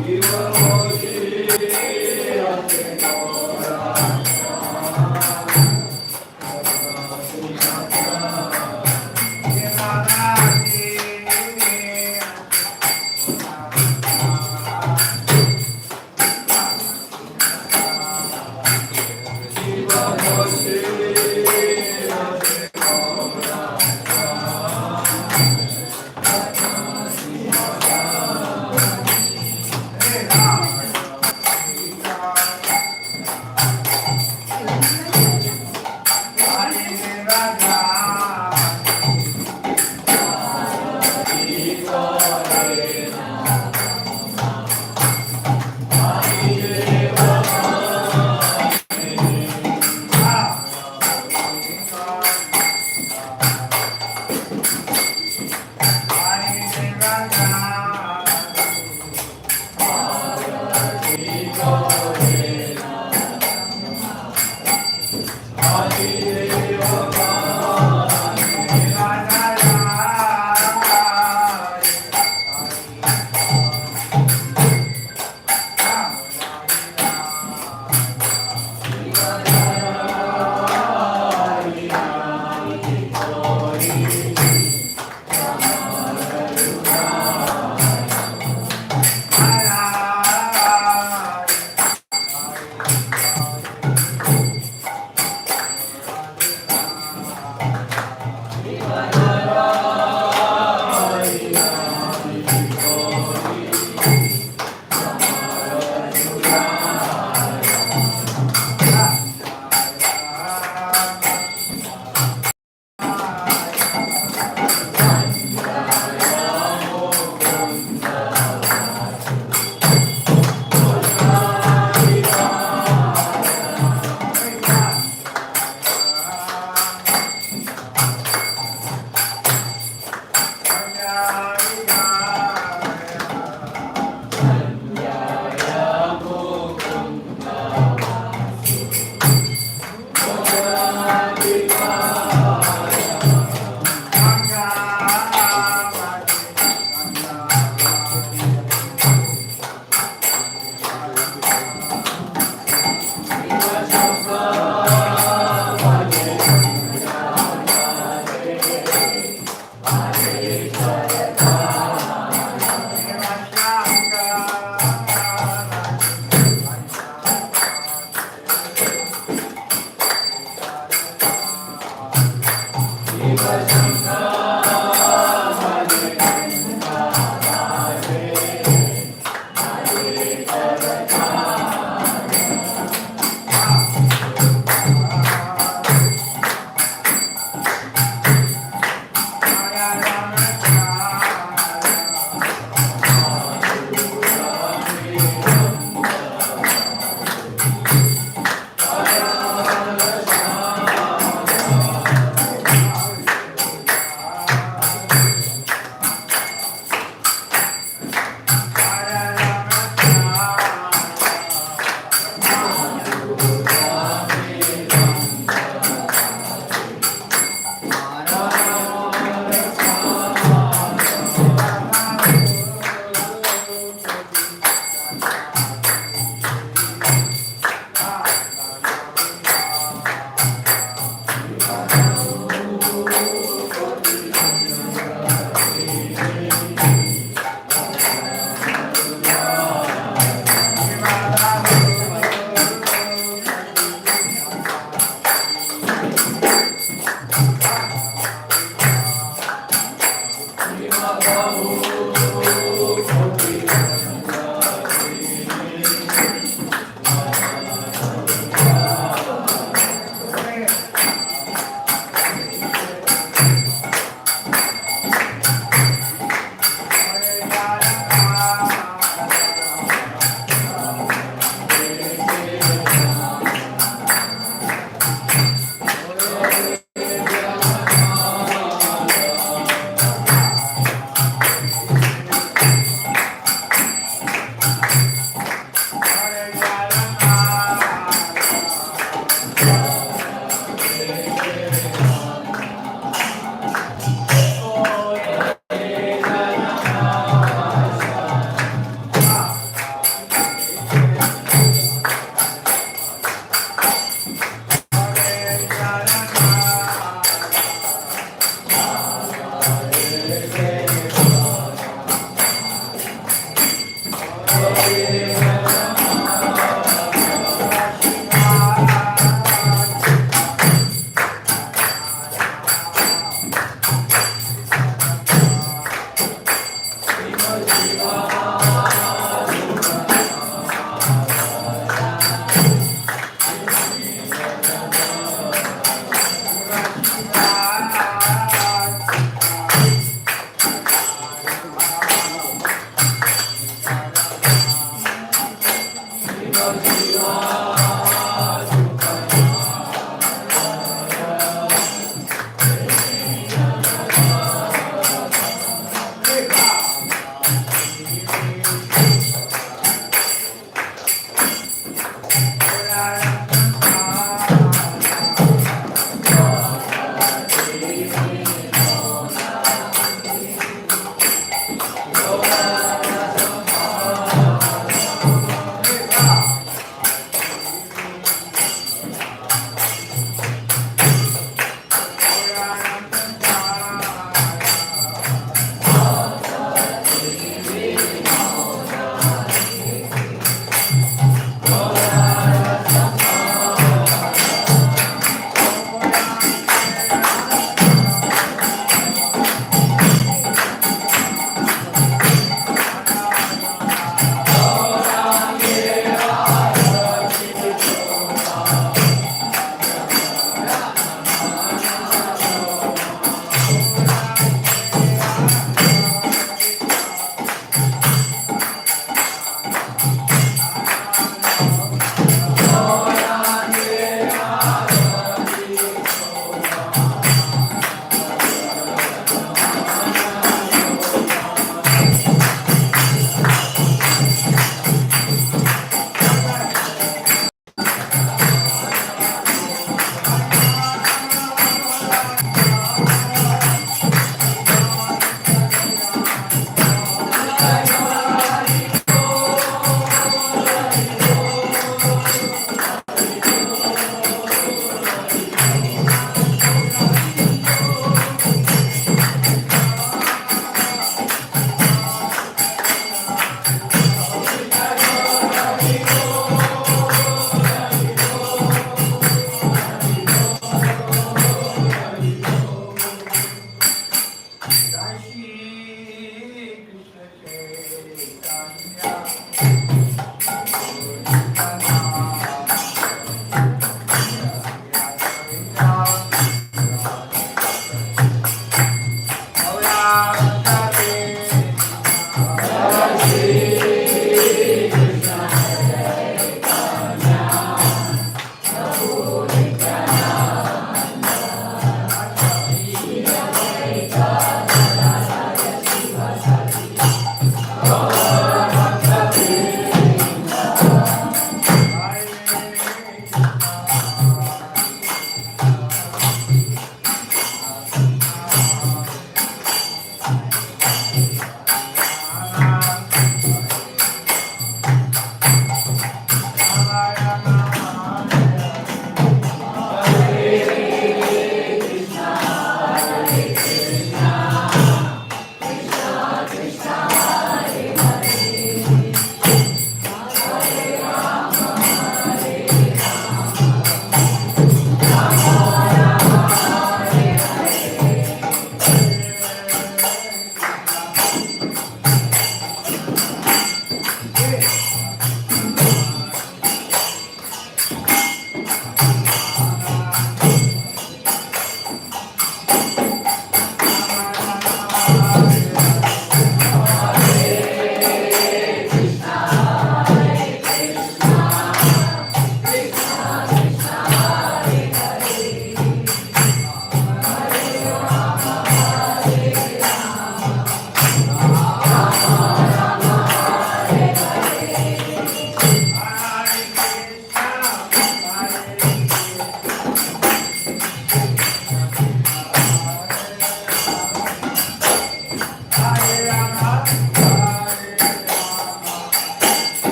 Hare Rama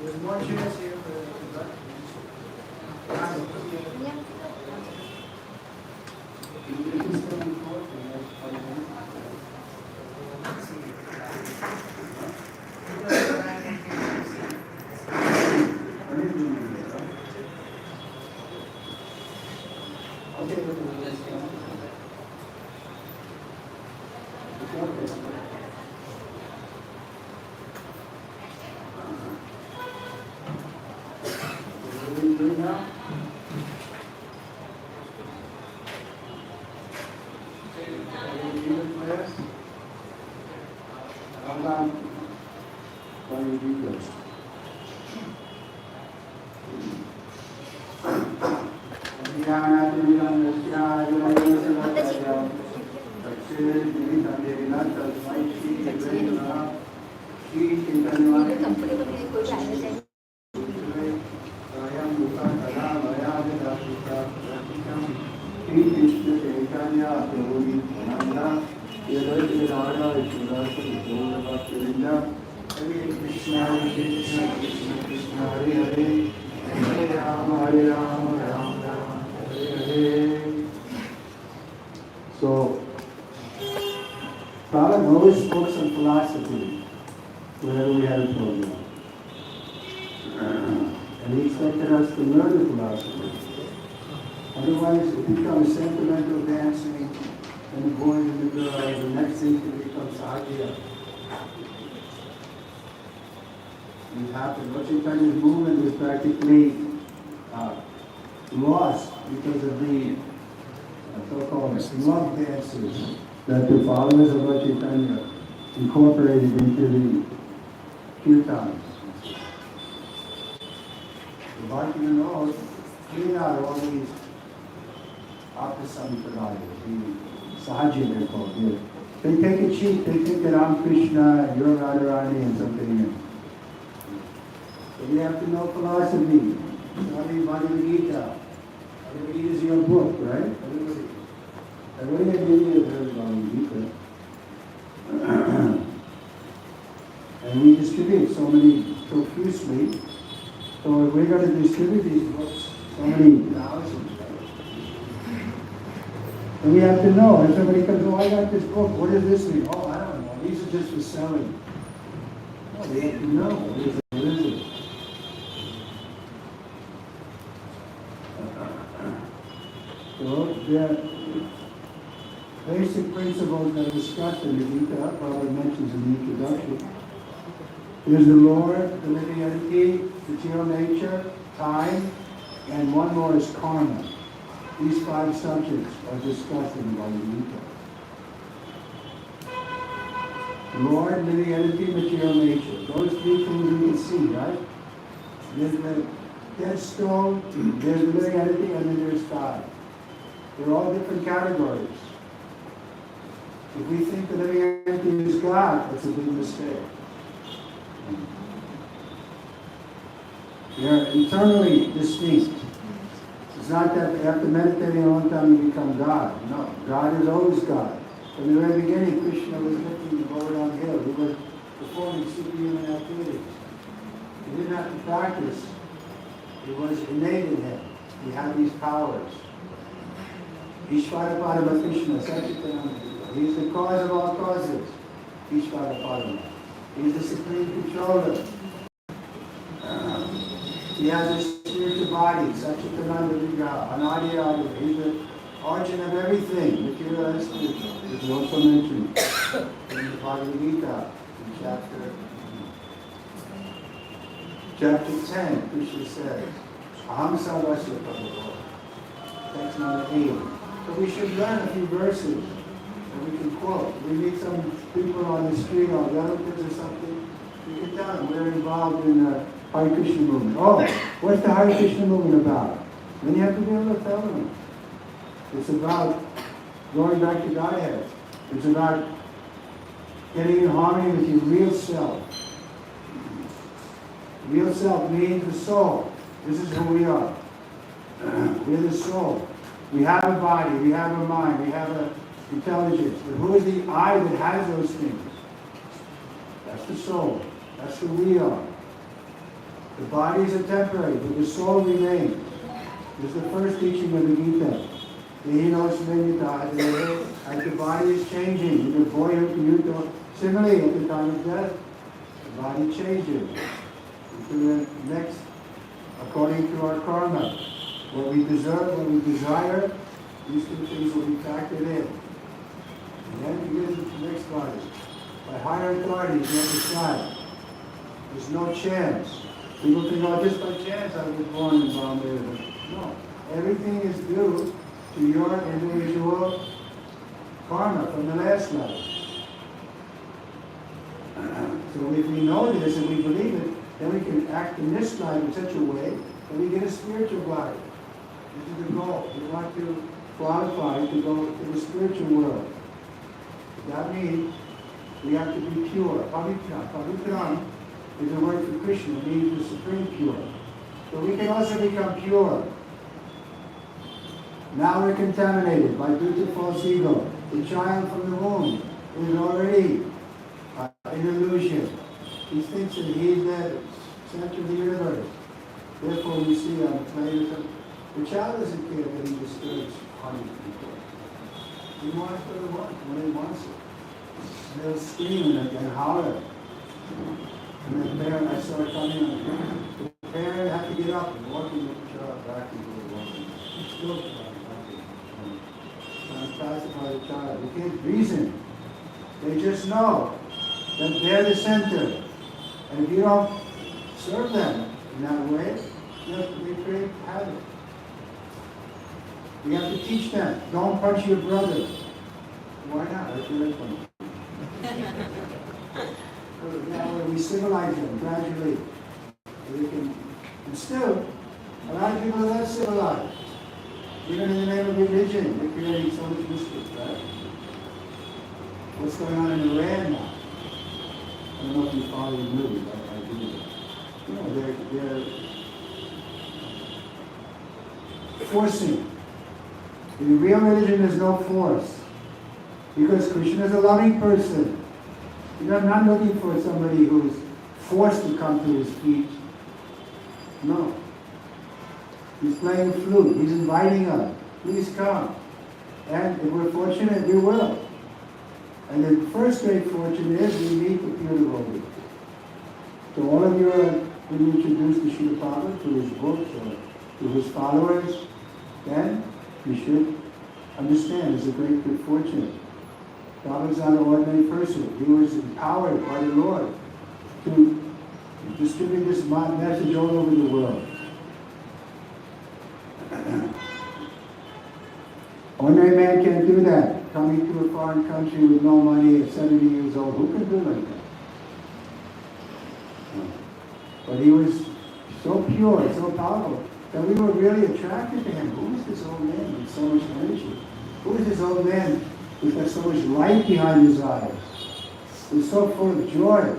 There's more chairs here for So, Prabhupada always focused on philosophy whenever we had a program. And he expected us to learn the philosophy. Otherwise, it becomes sentimental dancing and the boys and the girls, the next thing can become sadhya. It happened. What Chaitanya's movement was practically lost because of the so-called love dances that the followers of Lord Chaitanya incorporated into the kirtans. The Bhakti knows clean out all these Aptasampradayas, the Sahaja they're called. Yeah. They take it cheap, they think that I'm Krishna and you're Radharani and something. So we have to know philosophy. Study Bhagavad Gita. Bhagavad Gita is your book, right? Everybody has heard Bhagavad Gita. And we distribute so many profusely. So if we're going to distribute these books, so many thousands. And we have to know. If somebody comes, oh, I got this book, what does this mean? Oh, I don't know. These are just for selling. No, they have to know. What is it? So the basic principles that are discussed in the Gita, Prabhupada mentions in the introduction. There's the Lord, the living entity, material nature, time, and one more is karma. These 5 subjects are discussed in the Bhagavad Gita. Lord, living entity, material nature. Those 3 things you can see, right? There's the dead stone, there's the living entity, and then there's God. They're all different categories. If we think the living entity is God, that's a big mistake. They're eternally distinct. It's not that after meditating a long time you become God. No, God is always God. From the very beginning, Krishna was lifting the boat on hill. He was performing superhuman activities. He didn't have to practice. It was innate in him. He had these powers. Ishvarapadama Krishna, Satchitananda. He is the cause of all causes. Ishvarapadama. He is the supreme controller. He has a spiritual body, Satchitananda Vigraha, Anadi Adi. He's the origin of everything, material and spiritual. This is also mentioned in the Bhagavad Gita, in chapter 10, Krishna says, Aham Sarvasya Prabhu. Text number 8. So we should learn a few verses that we can quote. We meet some people on the street, or relatives or something, we can tell them we're involved in the Hare Krishna movement. Oh, what's the Hare Krishna movement about? Then you have to be able to tell them. It's about going back to Godhead. It's about getting in harmony with your real self. Real self means the soul. This is who we are. We're the soul. We have a body, we have a mind, we have an intelligence. But who is the I that has those things? That's the soul. That's who we are. The bodies are temporary, but the soul remains. This is the first teaching of the Gita. As the body is changing, in the boyhood to youth, similarly at the time of death, the body changes. To the next, according to our karma. What we deserve, what we desire, these two things will be factored in. And then we get into the next body. By higher authorities, you decide. There's no chance. People think, oh, just by chance I was born in Bombay. No. Everything is due to your individual karma from the last life. So if we know this and we believe it, then we can act in this life in such a way that we get a spiritual body. This is the goal. We want to qualify to go to the spiritual world. That means we have to be pure. Pavitram is a word for Krishna. It means the supreme pure. So we can also become pure. Now we're contaminated by due to false ego. The child from the womb is already an illusion. He thinks that he's the center of the universe. Therefore, we see on the planet, the child doesn't care that he disturbs hundreds of people. He wants what he wants when he wants it. And they'll scream and holler. And the parent, I saw it coming on the parent had to get up and walk the child back into the walking. He's still trying to pacify the child. They can't reason. They just know that they're the center. And if you don't serve them in that way, they create havoc. We have to teach them. Don't punch your brother. Why not? I feel like punch. We civilize them gradually. And still, a lot of people are not civilized. Even in the name of religion, they're creating so much mischief, right? What's going on in Iran now? I don't know if you follow the news. I do. You know, they're forcing. In real religion, there's no force. Because Krishna is a loving person. You're not looking for somebody who's forced to come to his feet. No. He's playing the flute. He's inviting us. Please come. And if we're fortunate, we will. And the first great fortune is we meet the pure devotee. So all of you have been introduced to Srila Prabhupada through his books or through his followers. Then you should understand it's a great good fortune. Prabhupada's not an ordinary person. He was empowered by the Lord to distribute this message all over the world. Ordinary man can't do that. Coming to a foreign country with no money at 70 years old, who can do like that? But he was so pure, so powerful, that we were really attracted to him. Who is this old man with so much energy? Who is this old man who's got so much light behind his eyes? Who's so full of joy?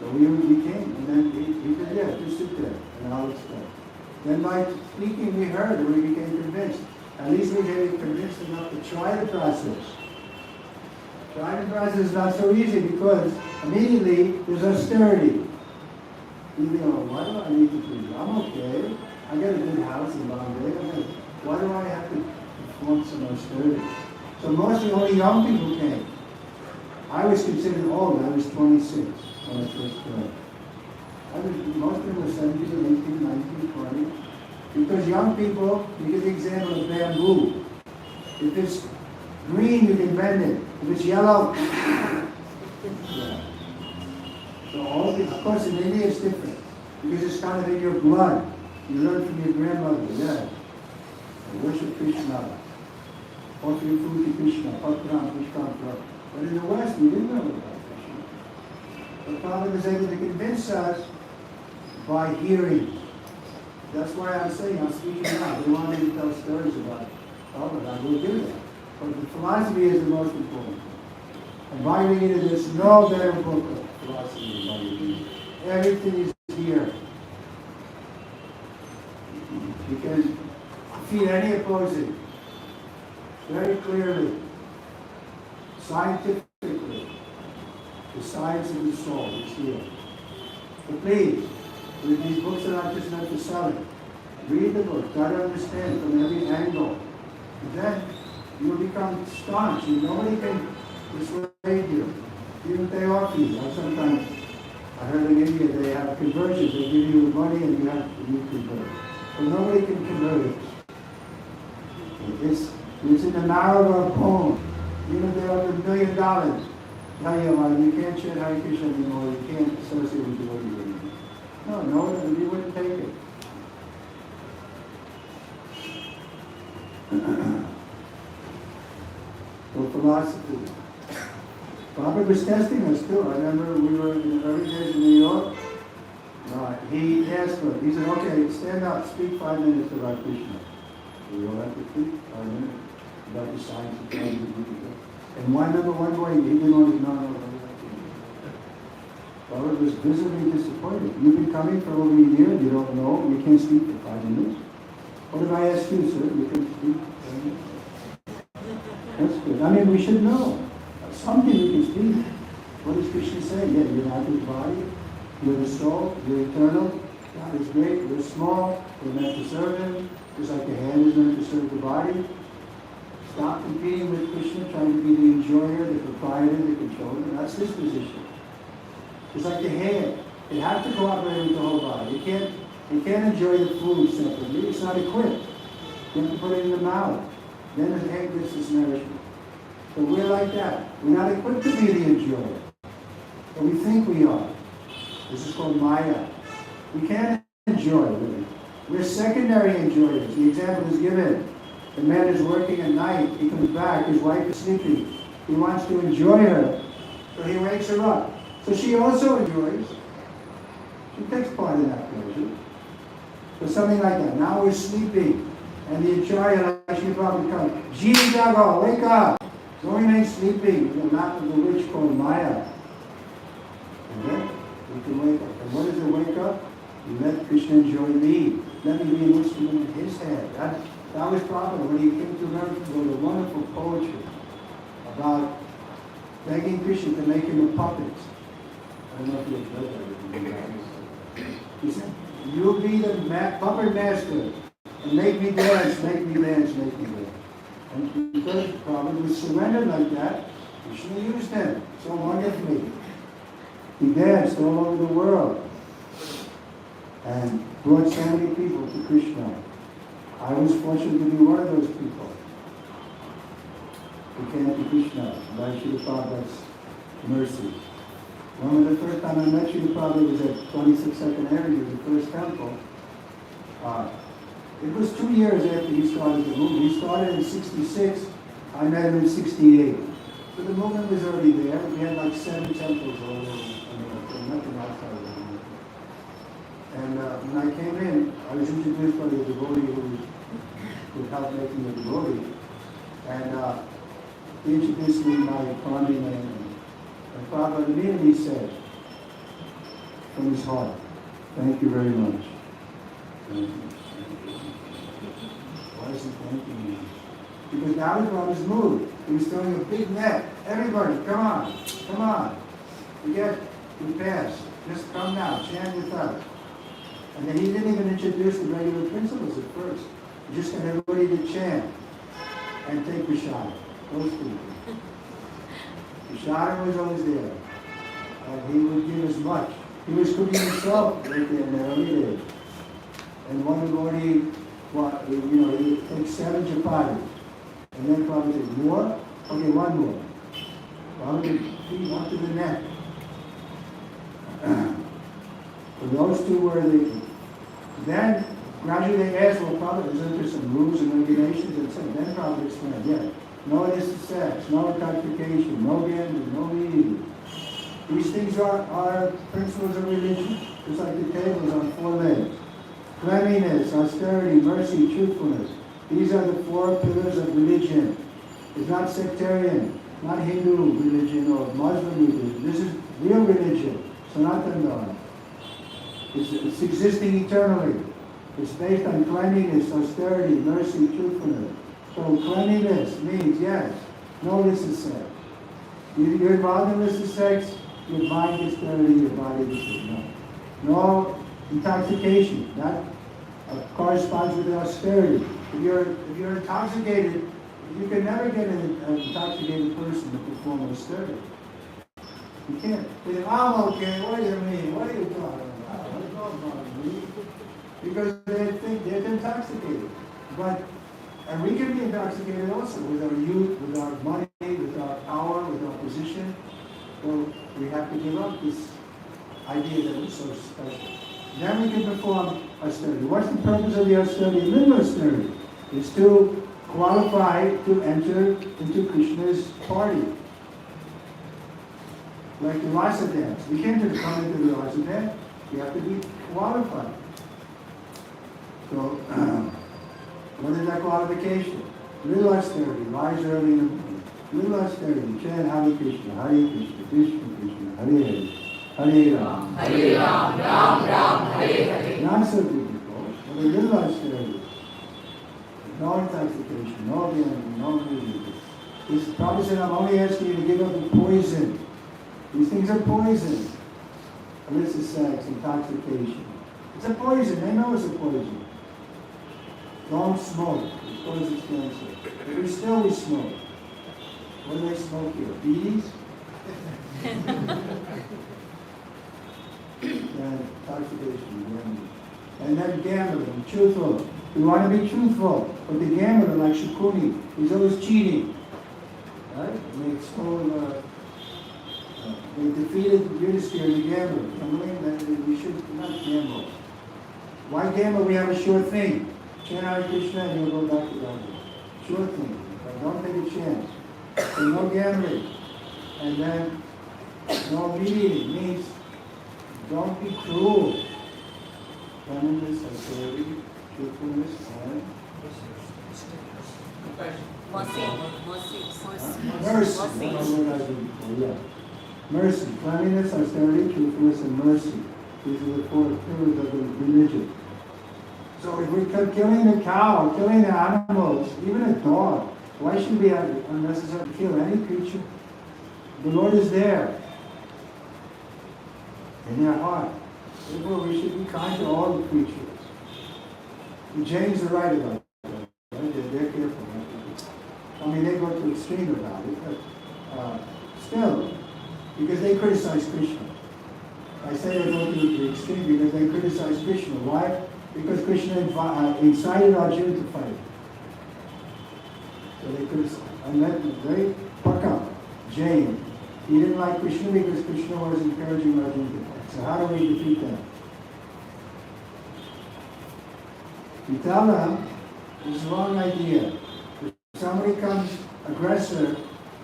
So we came, and then he said, yeah, just sit there, and I'll explain. Then by speaking, we heard, and we became convinced. At least we became convinced enough to try the process. Trying the process is not so easy because immediately there's austerity. You go, why do I need to do that? I'm okay. I got a good house in Bombay. Why do I have to perform some austerity? So mostly only young people came. I was considered old. I was 26 when I first came. Most of them were 17, 18, 19, 20. Because young people, you give the example of bamboo. If it's green, you can bend it. If it's yellow, yeah. So of course in India it's different. Because it's kind of in your blood. You learn from your grandmother, yeah. Worship Krishna. Offer your food to Krishna. Patram, Krishna. But in the West, we didn't know about Krishna. The Father was able to convince us by hearing. That's why I'm saying, I'm speaking now. They want me to tell stories about it. Oh, but I will do that. But the philosophy is the most important. And by reading it, there's no better book of philosophy than reading. Everything is here. You can defeat any opposing very clearly, scientifically. The science of the soul is here. But please, these books are not just meant for selling. Read the book, try to understand from every angle. And then you will become staunch. Nobody can persuade you, even if they offer you. Sometimes, I heard in India they have conversions. They give you the money and you convert. But nobody can convert it. It's in the marrow of our bone. Even if they offer $1 million, you can't chant Hare Krishna anymore. You can't associate with devotees anymore. No, you wouldn't take it. So philosophy. Robert was testing us too. I remember we were in the early days in New York. He asked us, he said, okay, stand up, speak 5 minutes about Krishna. We all have to speak 5 minutes about the science of God. And one boy, he didn't want to know. Robert was visibly disappointed. You've been coming for over a year, you don't know, you can't speak for 5 minutes. What if I ask you, sir? You can speak 5 minutes? That's good. I mean, we should know. Something you can speak. What does Krishna say? Yeah, you're not his body, you're the soul, you're eternal. God is great, we're small, we're meant to serve him, just like the hand is meant to serve the body. Stop competing with Krishna, trying to be the enjoyer, the proprietor, the controller. That's his position. It's like the hand. It has to cooperate with the whole body. You can't enjoy the food separately. It's not equipped. You have to put it in the mouth. Then the hand gets its nourishment. So we're like that. We're not equipped to be the enjoyer. But we think we are. This is called Maya. We can't enjoy, really. We're secondary enjoyers. The example is given. The man is working at night. He comes back. His wife is sleeping. He wants to enjoy her. So he wakes her up. So she also enjoys. She takes part in that pleasure. But something like that. Now we're sleeping. And the enjoyer, like she probably comes, Jeev Jago, wake up. Don't remain sleeping. The map of the witch called Maya. And then we can wake up. And what is the wake up? You let Krishna enjoy me. Let me be an instrument in his hand. That was Prabhupada when he came to learn the wonderful poetry about begging Krishna to make him a puppet. I don't know if you've read that. He said, you'll be the puppet master and make me dance, make me dance, make me dance. And because Prabhupada was surrendered like that, Krishna used him so wonderfully. He danced all over the world and brought so many people to Krishna. I was fortunate to be one of those people who came to Krishna by Srila Prabhupada's mercy. One of the first time I met Srila Prabhupada was at 26th Avenue, the first temple. It was 2 years after he started the movement. He started in 66. I met him in 68. So the movement was already there. We had like 7 temples all over America, nothing outside of the movement. And when I came in, I was introduced by the devotee who helped making the devotee. And he introduced me by Pandey name. And Prabhupada immediately said, from his heart. Thank you very much. Why is he thanking me? Because now he's on his mood. He was throwing a big net. Everybody, come on, come on. We passed. Just come now, chant with us. And then he didn't even introduce the regular principles at first. He just got everybody to chant and take prasad. Those people. Prasad was always there. And he would give as much. He was cooking himself right there in the early days. And one devotee, he would take 7 chapatis. And then probably say, more? Okay, one more. Probably feed up to the neck. So those two were the... Then, gradually they asked, well, Prabhupada, isn't there some rules and regulations? And so then Prabhupada explained, yeah, no illicit sex, no intoxication, no gambling, no eating. These things are principles of religion, just like the tables on 4 legs. Cleanliness, austerity, mercy, truthfulness. These are the 4 pillars of religion. It's not sectarian, not Hindu religion or Muslim religion. This is real religion, Sanatana Dharma. It's existing eternally. It's based on cleanliness, austerity, mercy, truthfulness. So cleanliness means, yes, no illicit sex. You're involved in illicit sex, your mind gets dirty, your body gets dirty. No intoxication. That corresponds with austerity. If you're intoxicated, you can never get an intoxicated person to perform austerity. You can't. They say, I'm okay, what do you mean? What are you talking about? Because they think they're intoxicated. And we can be intoxicated also with our youth, with our money, with our power, with our position. So we have to give up this idea that we're so special. Then we can perform austerity. What's the purpose of the austerity? Little austerity is to qualify to enter into Krishna's party. Like the rasa dance. We can't just come into the rasa dance. You have to be qualified. So, what is that qualification? Little austerity, rise early in the morning. Little austerity, chant Hare Krishna, Hare Krishna, Krishna Krishna, Hare Hare, Hare Ram, Hare Ram, Ram Ram, Hare Hare. Not so difficult, but a little austerity. No intoxication, no gambling, no music. This Prabhupada said, I'm only asking you to give up the poison. These things are poison. Illicit sex, intoxication. It's a poison. They know it's a poison. Don't smoke. It causes cancer. But we smoke. What do they smoke here? Bees? And intoxication. And then gambling, truthful. We want to be truthful. But the gambler, like Shukuni, he's always cheating. Right? They defeated Yudhisthira, the gambler. Gambling, that we should not gamble. Why gamble? We have a sure thing. Chant Hare Krishna and you'll go back to Radha. Sure thing. But don't take a chance. So no gambling. And then no meeting means don't be cruel. Cleanliness, austerity, truthfulness, and mercy, cleanliness, austerity, truthfulness, and mercy. These are the 4 pillars of the religion. So if we're killing the cow, killing the animals, even a dog, why should we have unnecessarily kill any creature? The Lord is there in their heart. Therefore, we should be kind to all the creatures. The Jains are right about that. Right? They're careful. I mean, they go to extreme about it, but still, because they criticize Krishna. I say they go to the extreme because they criticize Krishna. Why? Because Krishna incited Arjuna to fight. So they criticize. And that very Pakam, Jain, he didn't like Krishna because Krishna was encouraging Arjuna to fight. So how do we defeat that? We tell them, it's a wrong idea. If somebody comes, aggressor,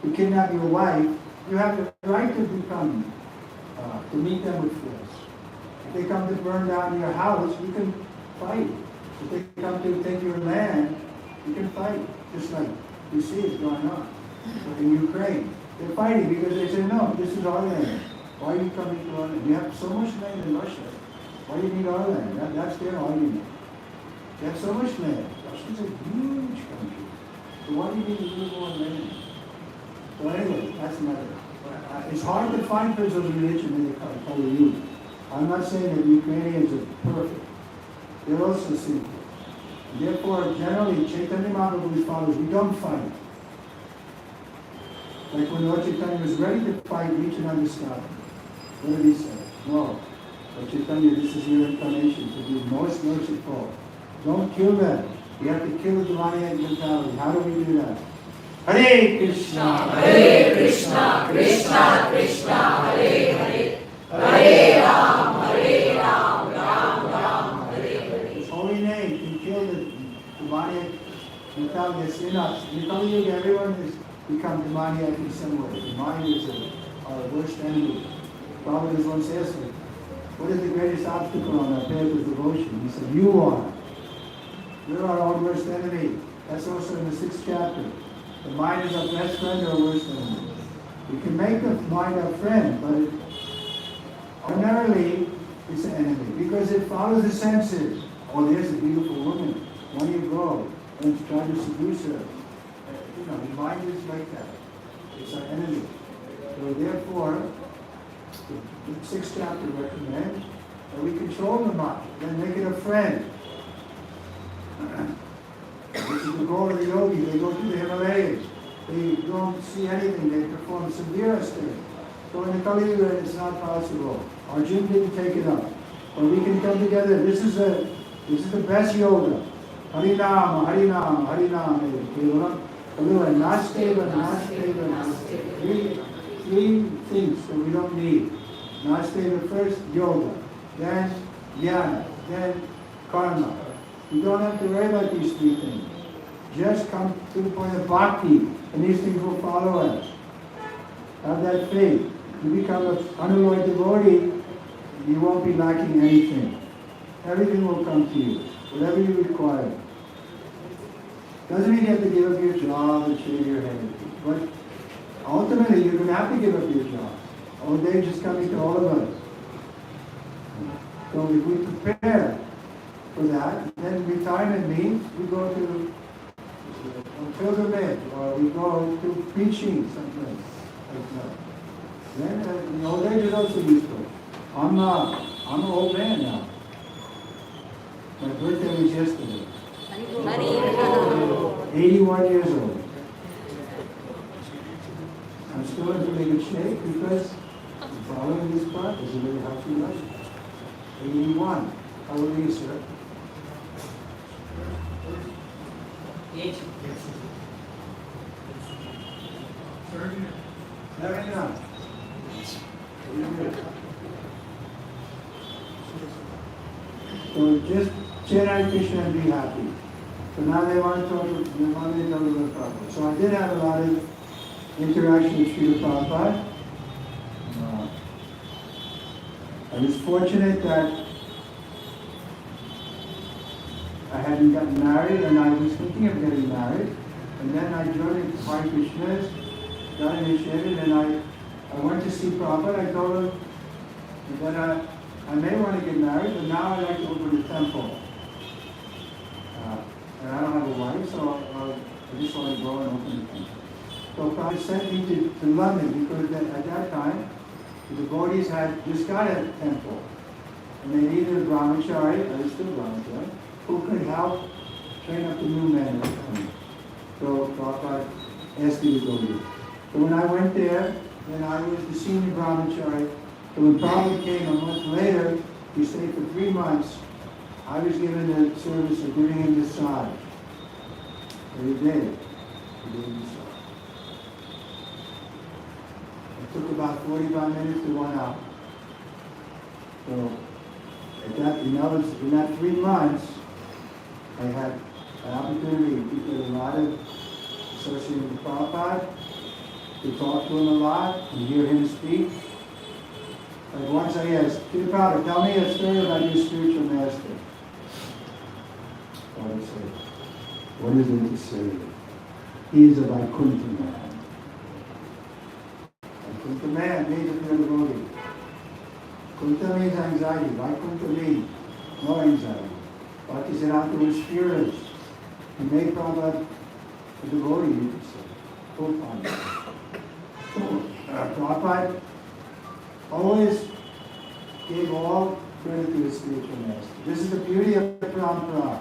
to kidnap your wife, you have the right to become, to meet them with force. If they come to burn down your house, you can fight. If they come to take your land, you can fight. Just like you see it's going on in Ukraine. They're fighting because they say, no, this is our land. Why are you coming to our land? You have so much land in Russia. Why do you need our land? That's their argument. They have so much land. Russia's a huge country. So why do you need a little more land? So anyway, that's another. It's hard to find principles of religion in the color you. I'm not saying that Ukrainians are perfect. They're also sinful. Therefore, generally, Chaitanya Mahaprabhu's followers, we don't fight. Like when Lord Chaitanya was ready to fight, reach and understand. What did he say? No. Lord Chaitanya, this is your incarnation to be most merciful. Don't kill them. You have to kill the demoniac mentality. How do we do that? Hare Krishna, Hare Krishna, Krishna Krishna, Hare Hare, Hare Ram, Ram Ram, Hare Hare. Holy name can kill the demoniac mentality that's in us. In Kali Yuga, everyone has become demoniac in some way. The mind is our worst enemy. Prabhupada once asked me, what is the greatest obstacle on our path of devotion? He said, you are. You're our own worst enemy. That's also in the 6th chapter. The mind is our best friend or our worst enemy. We can make the mind our friend, but it primarily it's an enemy because it follows the senses. Oh, there's a beautiful woman. Why do you go and try to seduce her? The mind is like that. It's our enemy. So therefore, the 6th chapter recommends that we control the mind, then make it a friend. This is the goal of the yogi. They go to the Himalayas. They don't see anything. They perform severe austerity. So in the Kali Yuga, it's not possible. Arjuna didn't take it up. But we can come together. This is the best yoga. Harinama, Harinama, Harinama. Nasteva. Three things that we don't need. Nasteva first, yoga. Then jnana. Then karma. You don't have to worry about these 3 things. Just come to the point of bhakti, and these things will follow us. Have that faith. You become an unalloyed devotee, you won't be lacking anything. Everything will come to you, whatever you require. Doesn't mean you have to give up your job and shave your head. But ultimately, you're going to have to give up your job. Old age is coming to all of us. So if we prepare for that, then retirement means we go to a pilgrimage or we go to preaching someplace like that. Then the old age is also useful. I'm an old man now. My birthday was yesterday. 81 years old. I'm still in pretty good shape because following this path is a very healthy life. 81. How old are you, sir? Age. 79. So just chant Hare Krishna and be happy. So now they want to talk about Prabhupada. So I did have a lot of interaction with Srila Prabhupada. I was fortunate that I hadn't gotten married, and I was thinking of getting married. And then I joined Hare Krishnas, got initiated, and I went to see Prabhupada. I told him that I may want to get married, but now I'd like to open a temple. And I don't have a wife, so I just want to go and open a temple. So Prabhupada sent me to London, because at that time, the devotees had just got a temple. And they needed a brahmachari, I was still brahmachari, who could help train up the new men. So Prabhupada asked me to go there. So when I went there, then I was the senior brahmachari. So when Prabhupada came a month later, he stayed for 3 months. I was given the service of giving him massage. Every day, he gave him massage. It took about 45 minutes to 1 hour. So in that 3 months, I had an opportunity to get a lot of associated with Prabhupada, to talk to him a lot, and hear him speak. Like once I asked, Prabhupada, tell me a story about your spiritual master. Prabhupada said, what is there to say? He is a Vaikuntha man. Vaikuntha man, made of pure devotee. Kunta means anxiety. Vaikuntha means no anxiety. Bhaktisiddhanta was fearless. He made Prabhupada a devotee, you could say. Prabhupada always gave all credit to his spiritual master. This is the beauty of Parampara.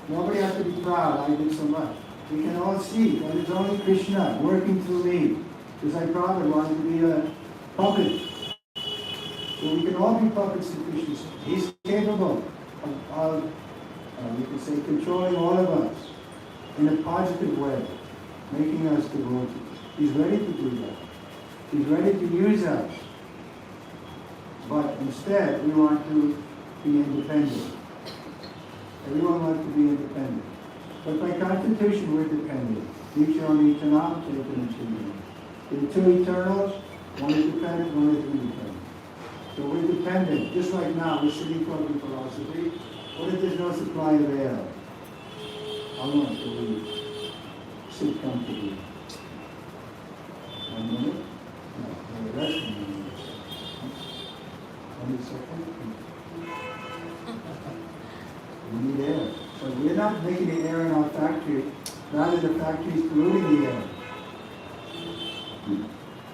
Nobody has to be proud, I did so much. We can all see that it's only Krishna working through me. Just like Prabhupada wanted to be a puppet. So we can all be puppets to Krishna. He's capable of you could say, controlling all of us in a positive way, making us devotees. He's ready to do that. He's ready to use us. But instead, we want to be independent. Everyone wants to be independent. But by constitution, we're dependent. Each only Tanam, There are two eternals, one is dependent, one is independent. So we're dependent. Just like now, we're sitting talking philosophy. What if there's no supply of air? How long do we sit comfortably? 1 minute? No, less than 1 minute. 1 second? We need air. So we're not making the air in our factory. Rather, the factory is polluting the air.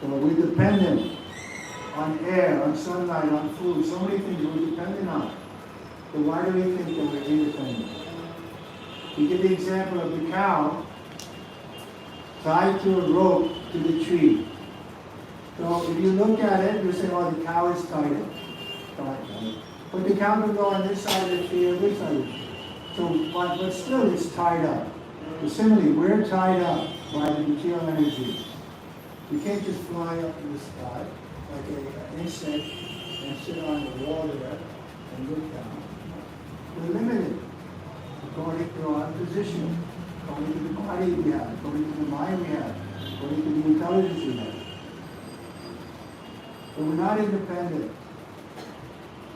So we're dependent on air, on sunlight, on food. So many things we're dependent on. So why do we think that we're independent? We give the example of the cow tied to a rope to the tree. So if you look at it, you say, oh, the cow is tied. But the cow can go on this side of the tree or this side of the tree. So, but still it's tied up. So similarly, we're tied up by the material energy. We can't just fly up in the sky like an insect and sit on the wall there and look down. We're limited according to our position, according to the body we have, according to the mind we have, according to the intelligence we have. But we're not independent.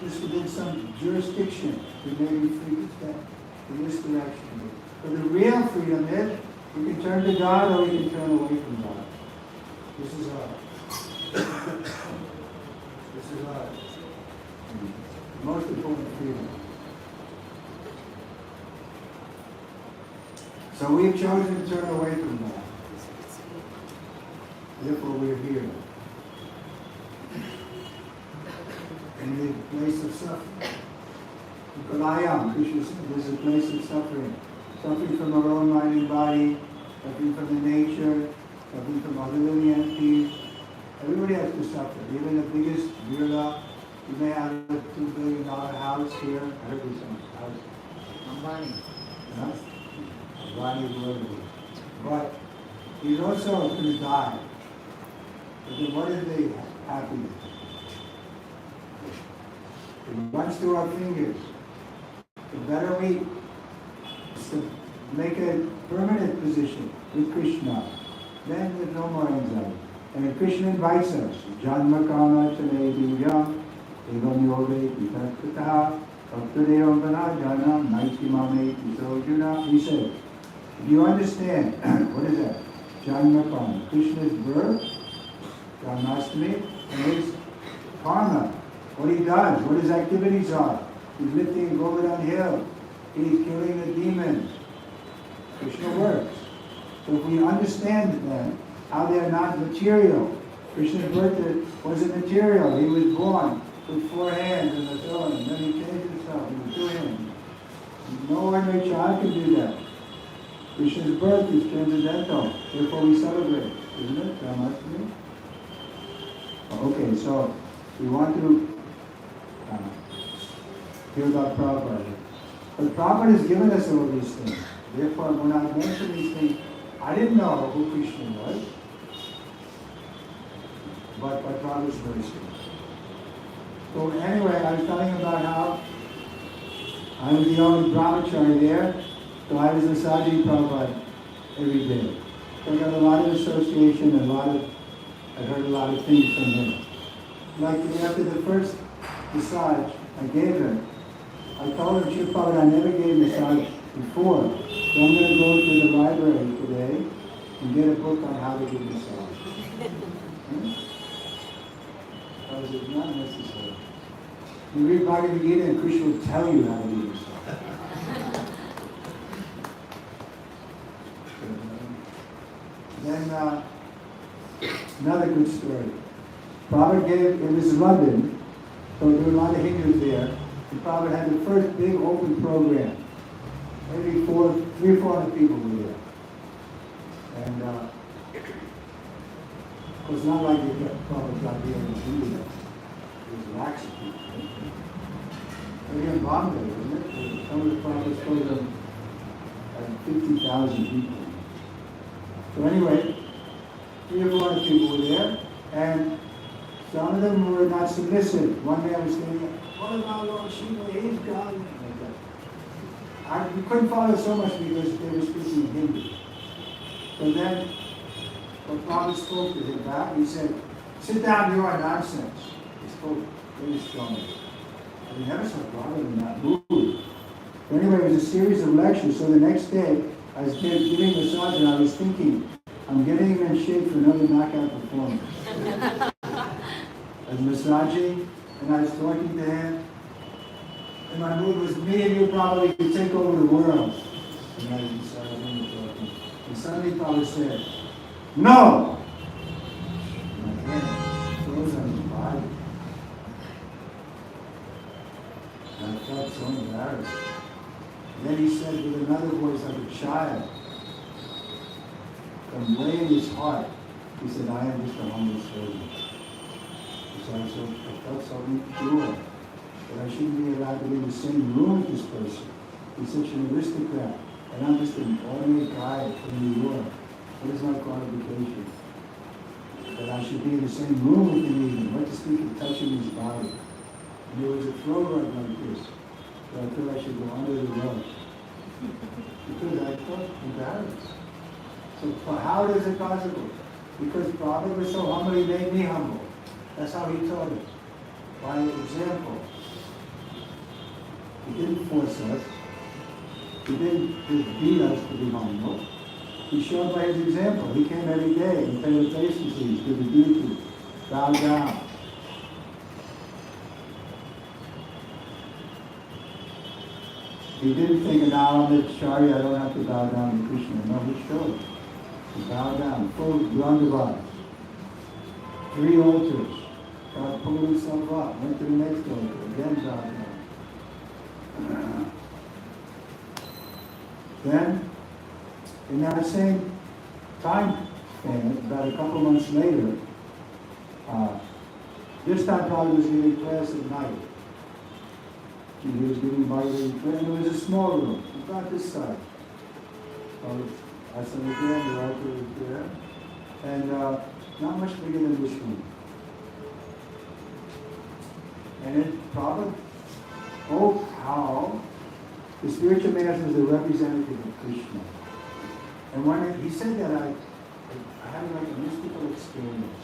Just within some jurisdiction, we may be free to step in this direction. But the real freedom is we can turn to God or we can turn away from God. This is our most important freedom. So we've chosen to turn away from God. Therefore we're here. In the place of suffering. Kalayam, Krishna said, this is a place of suffering. Suffering from our own mind and body, suffering from the nature, suffering from other living entities. Everybody has to suffer. Even the biggest Birla, you may have a $2 billion house here. I heard this house. Ambani. Huh? Ambani is worthy. But he's also going to die. But then what is the happiness? It runs through our fingers. The better we make a permanent position with Krishna, then there's no more anxiety. And if Krishna invites us, Janma Kama Chane Divyam, Evam Yove Vitakata, Bhaktadevam Vanajana, Naiti Mame Isojuna. He said, if you understand, what is that? Janma Kama, Krishna's birth, Janmashtami, and his karma, what he does, what his activities are. He's lifting Govardhan Hill. He's killing the demons. Krishna works. So if we understand then how they are not material. Krishna's birth wasn't material. He was born with 4 hands and a throne, and then he changed himself. He was 2 hands. No ordinary child can do that. Krishna's birth is transcendental. Therefore we celebrate. Isn't it? Janmashtami? Okay, so we want to hear about Prabhupada. But Prabhupada has given us all these things. Therefore, when I mention these things, I didn't know who Krishna was, but by Prabhupada's mercy. So anyway, I was telling about how I was the only brahmachari there, so I was massaging Prabhupada every day. So I got a lot of association and I heard a lot of things from him. Like after the first massage I gave her, I told her, Shiv Prabhupada, I never gave massage before, so I'm going to go to the library today and get a book on how to give massage. I was not necessary. You read Bhagavad Gita and Krishna will tell you how to do this stuff. Then another good story. Prabhupada it was London, so there were a lot of Hindus there. And Prabhupada had the first big open program. Maybe 300 or 400 people were there. And it was not like it Prabhupada got here in India. It was lakhs of people. Maybe in Bombay, wasn't it? Some of the Prabhupada's program had 50,000 people. So anyway, 300 or 400 people were there, and some of them were not submissive. One man was saying, "What about Lord Shiva? He's God." We couldn't follow so much because they were speaking Hindi. So then, when Prabhupada spoke to him back, he said, "Sit down, you are nonsense." He spoke very strongly. And he never saw Prabhupada in that mood. Anyway, it was a series of lectures. So the next day, I was giving massage and I was thinking, I'm getting him in shape for another knockout performance. I was massaging and I was talking to him. And my mood was, me and you probably could take over the world. And I decided talking. And suddenly Prabhupada said, "No!" My hand froze on his body. And I felt so embarrassed. And then he said with another voice like a child, from way in his heart, he said, "I am just a humble servant." I felt so impure that I shouldn't be allowed to be in the same room with this person. He's such an aristocrat, and I'm just an ordinary guy from New York. What is my qualification? That I should be in the same room with him even, what to speak of touching his body. And there was a throw rug like this, so I thought I should go under the rug. Because I felt embarrassed. So how is it possible? Because Prabhupada was so humble, he made me humble. That's how he taught it. By example. He didn't force us. He didn't just beat us to be humble. He showed by his example. He came every day and paid obeisances to the deity. Bow down. He didn't think, now I'm the Charya, I don't have to bow down to Krishna. No, he showed. He bowed down, full Dandavats. 3 altars. God pulled himself up, went to the next altar, again bowed down. Then, in that same time span, about a couple months later, this time Prabhupada was giving class at night. He was giving Bhagavad Gita, and there was a small room, about this size. I said again, the altar was there, and not much bigger than this room. And then Prabhupada, oh how the spiritual master is a representative of Krishna. And when he said that, I had like a mystical experience.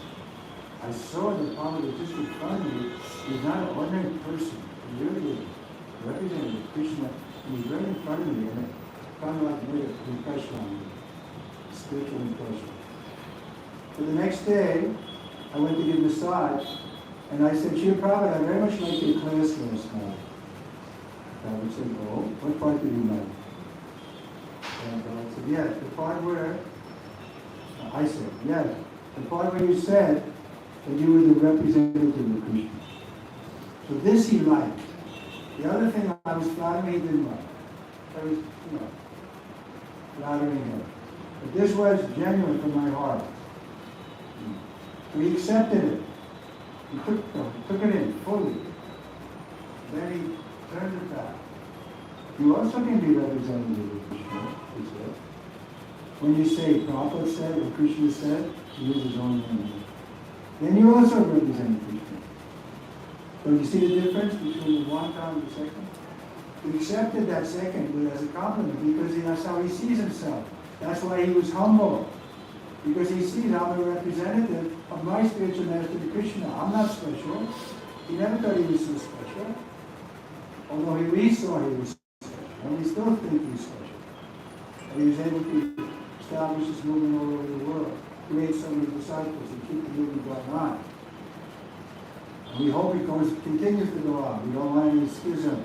I saw that Prabhupada just in front of me. He's not an ordinary person. He really is a representative of Krishna. And he's right in front of me, and it kind of like made an impression on me, a spiritual impression. So the next day, I went to give massage, and I said, "Shri Prabhupada, I very much liked your class last night." Prabhupada said, "Oh, what part did you like?" And I said, "Yes, the part where," I said, "Yes, the part where you said that you were the representative of Krishna." So this he liked. The other thing I was flattering, he didn't like. I was, flattering him. But this was genuine from my heart. So he accepted it. He took it in fully. Then he turned it back. You also can be representative of Krishna, he said. When you say Prabhupada said or Krishna said, he uses his own name. Then you also represent Krishna. So you see the difference between the one time and the second? He accepted that second as a compliment because that's how he sees himself. That's why he was humble. Because he sees I'm a representative of my spiritual master Krishna. I'm not special. He never thought he was so special. Although he saw he was special. And we still think he's special. And he was able to establish this movement all over the world, create so many disciples, and keep the movement going on. And we hope it continues to go on. We don't want any schism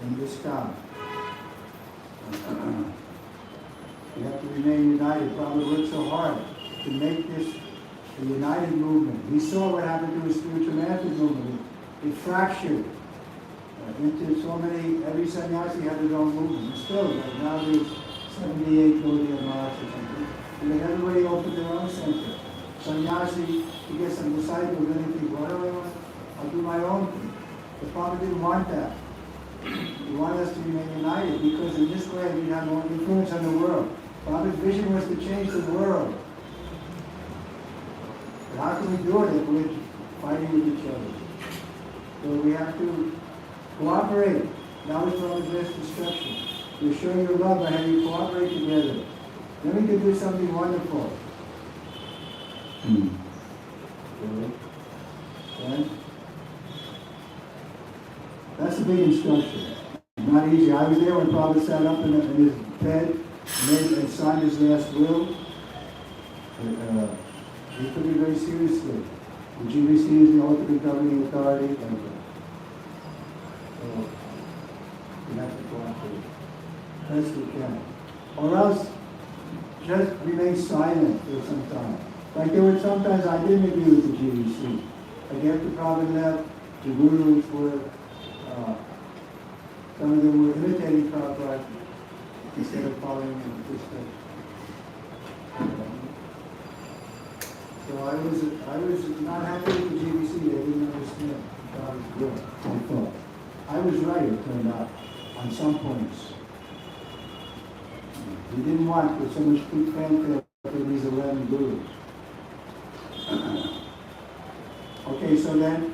in this town. We have to remain united. Prabhupada worked so hard to make this a united movement. We saw what happened to the spiritual management movement. It fractured into so many, every sannyasi had his own movement. And still, like now there's 78 Gaudiya Maths or something. And then everybody opened their own center. Sannyasi, to get some disciples, then they think, what do I want? I'll do my own thing. The Prabhupada didn't want that. He wanted us to remain united because in this way we have more influence on the world. Prabhupada's vision was to change the world. But how can we do it if we're fighting with each other? So we have to cooperate. That was Prabhupada's best instruction. We're showing your love by having you cooperate together. Then we can do something wonderful. Okay? That's a big instruction. Not easy. I was there when Prabhupada sat up in his bed and signed his last will. He took it very seriously. The GBC is the ultimate governing authority. So we have to cooperate best we can. Or else, just remain silent for some time. Like there were sometimes I didn't agree with the GBC. Like after Prabhupada left, the gurus were, some of them were imitating Prabhupada instead of following in his footsteps. So I was not happy with the GBC. They didn't understand Prabhupada's will, I thought. I was right, it turned out, on some points. We didn't want with so much fanfare for these 11 gurus. Okay, so then,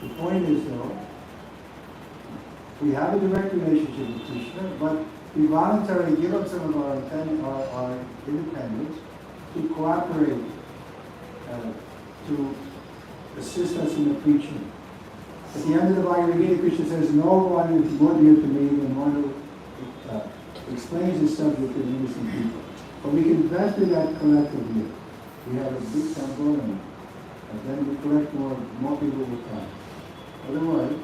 the point is though, we have a direct relationship with Krishna, but we voluntarily give up some of our independence to cooperate, to assist us in the preaching. At the end of the Bhagavad Gita, Krishna says, no one is more dear to me than one who explains the subject to the innocent people. But we can invest in that collectively. We have a big temple and then we collect more people will come. Otherwise,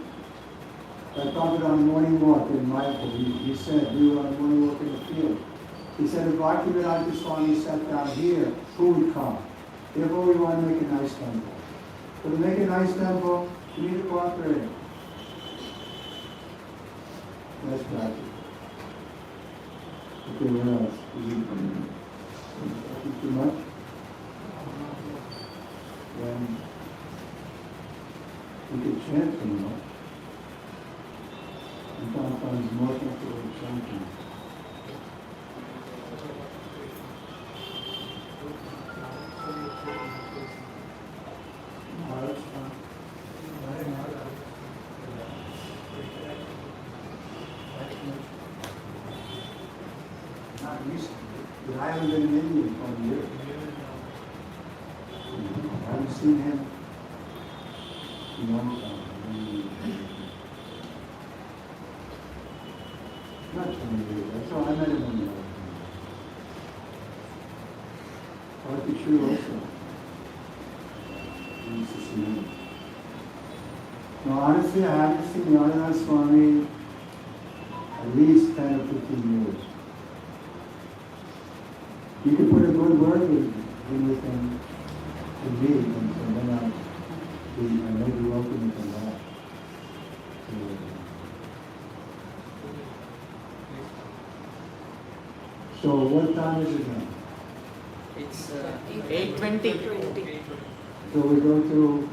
I talked on the morning walk in Mayapur. He said, we were on the morning walk in the field. He said, if Bhaktivedanta Swami sat down here, who would come? Therefore, we want to make a nice temple. So to make a nice temple, we need to cooperate. That's practice. Okay, what else? Is too much? Then we could chant too much. And sometimes more comfortable with chanting. Not recently, but I haven't been in India in 20 years. I haven't seen him in a long time. Not 20 years. That's all. I met him when he was. Partly true also. I used to see him. No, honestly, I haven't seen Yaranath Swami at least 10 or 15 years. You could put a good word with him to me, and so then I may be welcome to come back. So what time is it now? It's 8:20. So we go to,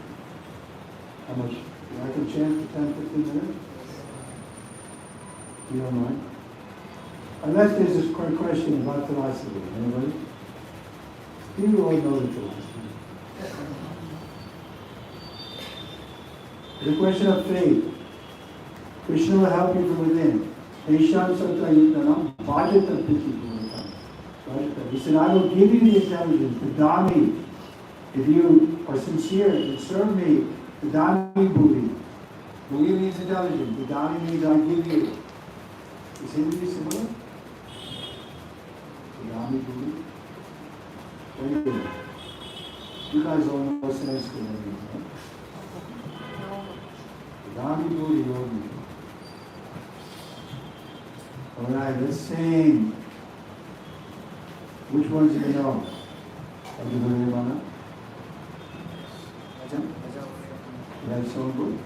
how much? I can chant for 10, 15 minutes? You don't mind? Unless there's this question about philosophy. Anybody? You all know the philosophy. The question of faith. Krishna will help you from within. Tesham Sattva Bhajata Piti. He said, I will give you the intelligence, the Dami. If you are sincere and serve me, the Dami Bhuti. Bhuti means intelligence. The Dami means I give you. Is Hindi similar? The Dami Bhuti. Very good. You guys all know Sanskrit, right? Dami Buri Yogi. Alright, let's sing. Which ones do you know? Everybody wanna? That's so good.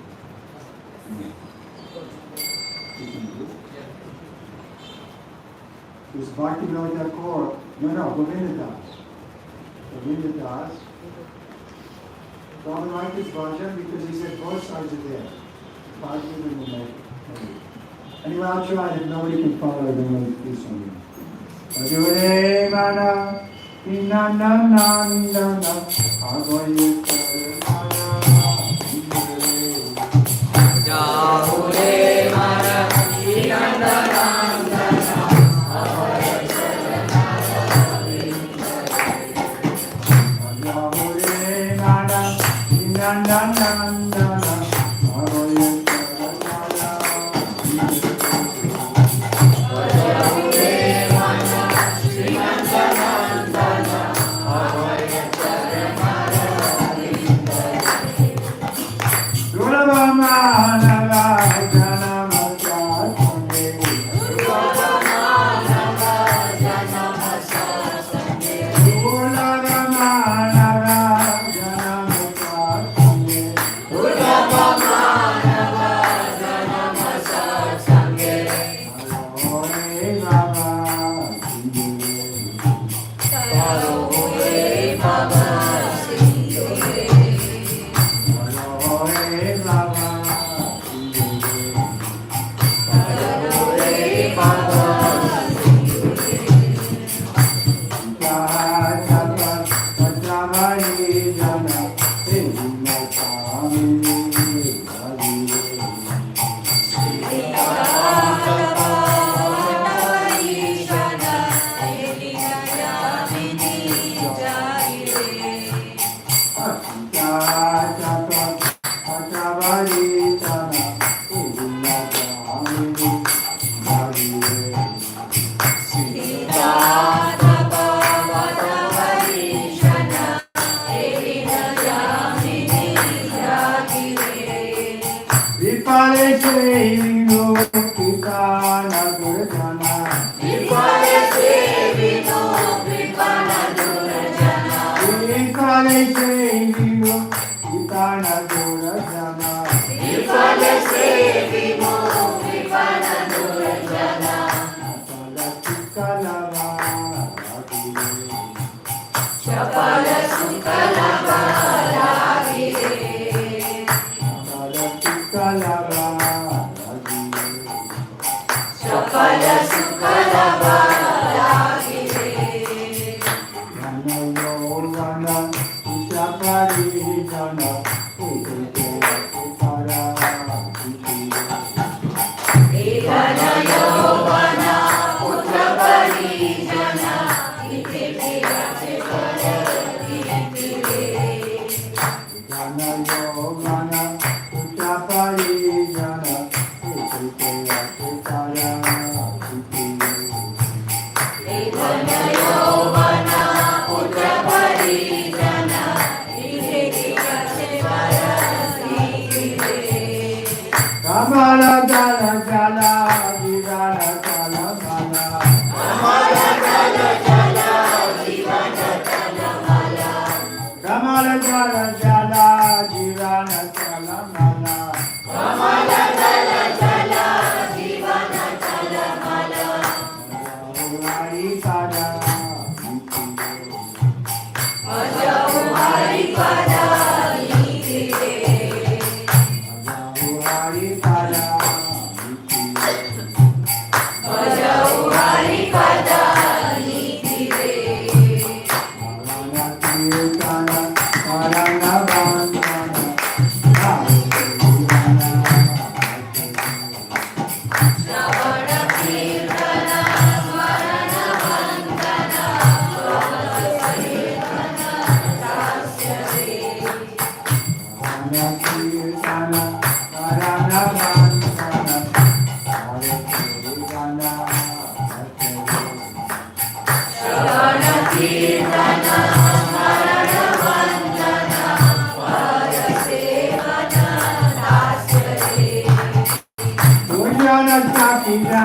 This Bhakti Vinod Kaur, no, Govinda Das. Govinda Das. Don't like this bhajan because he said both sides are there. Bhakti will make it. Anyway, I'll try it. If nobody can follow, then we'll do something. Bhajure mana, inananandana, agoyukarana, Jahule mara inandanandana Jahule mana, inananandana,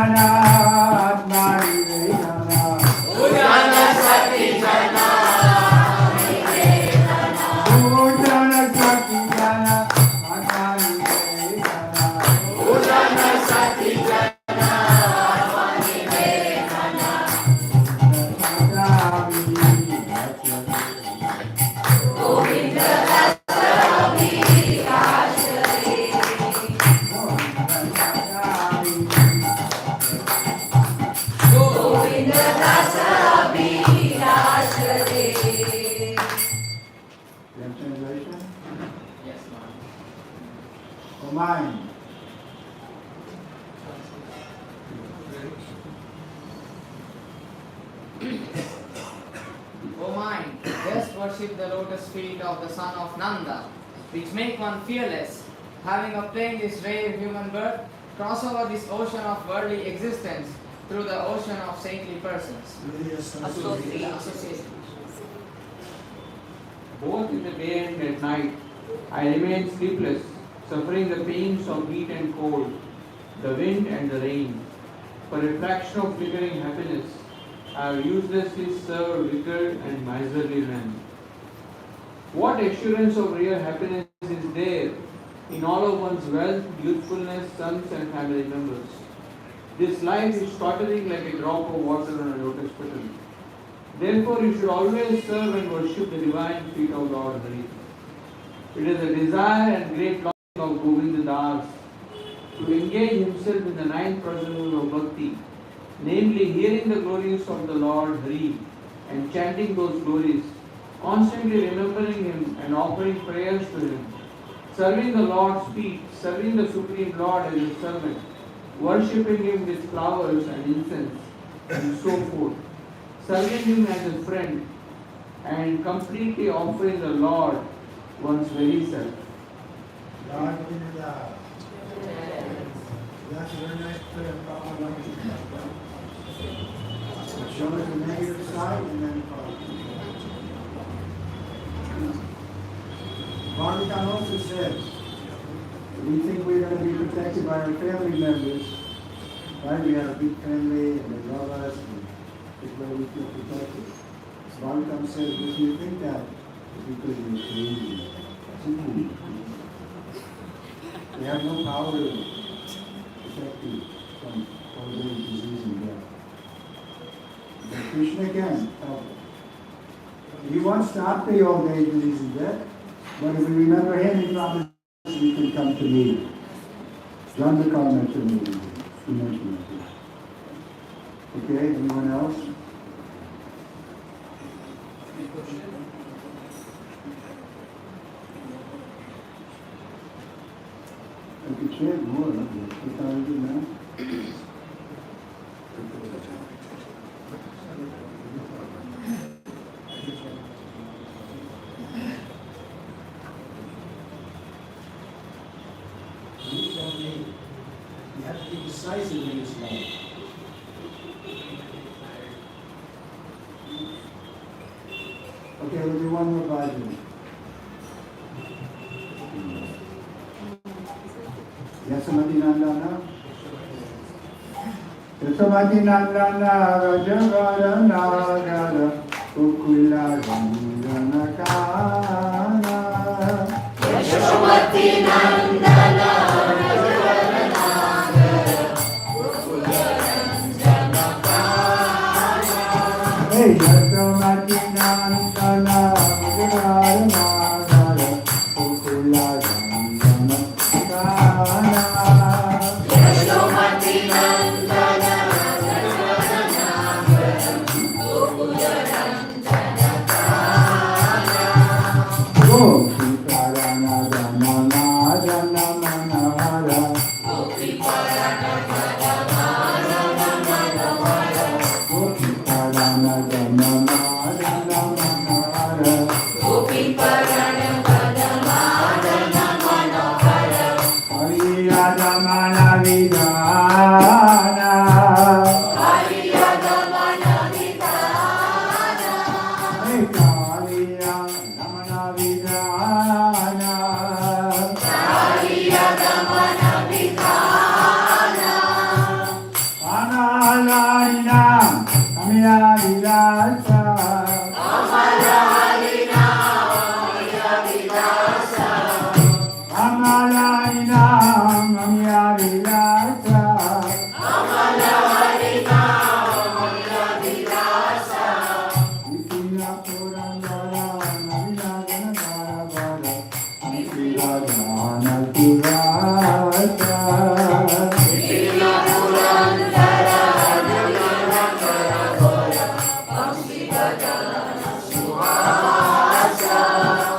jana atma nivedana. Pujana Sati Jana Pujana Sati Jana atma nivedana. Pujana Sati Jana Translation? Yes, ma'am. Oh, mine. O mind, just worship the lotus feet of the son of Nanda, which make one fearless. Having obtained this rare human birth, cross over this ocean of worldly existence through the ocean of saintly persons. Association. Both in the day and at night, I remain sleepless, suffering the pains of heat and cold, the wind and the rain. For a fraction of flickering happiness, I have uselessly served wicked and miserly men. What assurance of real happiness is there in all of one's wealth, youthfulness, sons and family members? This life is tottering like a drop of water on a lotus petal. Therefore, you should always serve and worship the divine feet of Lord Hari. It is a desire and great longing of Govinda Das to engage himself in the 9 processes of bhakti, namely hearing the glories of the Lord Hari and chanting those glories, constantly remembering him and offering prayers to him, serving the Lord's feet, serving the Supreme Lord as his servant, worshipping him with flowers and incense and so forth, serving him as a friend, and completely offering the Lord one's very self. Lord Govinda. That's a very nice prayer. Show us the negative side and then the positive. Bhagavatam also says, we think we're going to be protected by our family members, right? We have a big family and they love us and it's where we feel protected. Bhagavatam says, if you think that, it's because you're crazy. They have no power to protect you from old age, disease, and death. But Krishna can help us. He wants to stop the old age, disease, and death. But if we remember him, he promised we can come to meet him. Kirtan&Lecture meeting. He mentioned it. Okay, anyone else? I could chant more. What time is it now? You have to be decisive in this life. Okay, we'll do one more bhajan. Yasamati Nandana. Yasamati Nandana Rajagara Nagara Ukula Rangana Kana. Yashomati Nandana Hey, Yasamati Nandana Rajagara Nagara Ukula Rangana Kana. Yashomati Nandana Gopi Parana Jamana Jana Manahara. Gopi Parana Jamana Jana Manahara. Hariya Jamana Vidhana. Hariya Jamana Vidhana.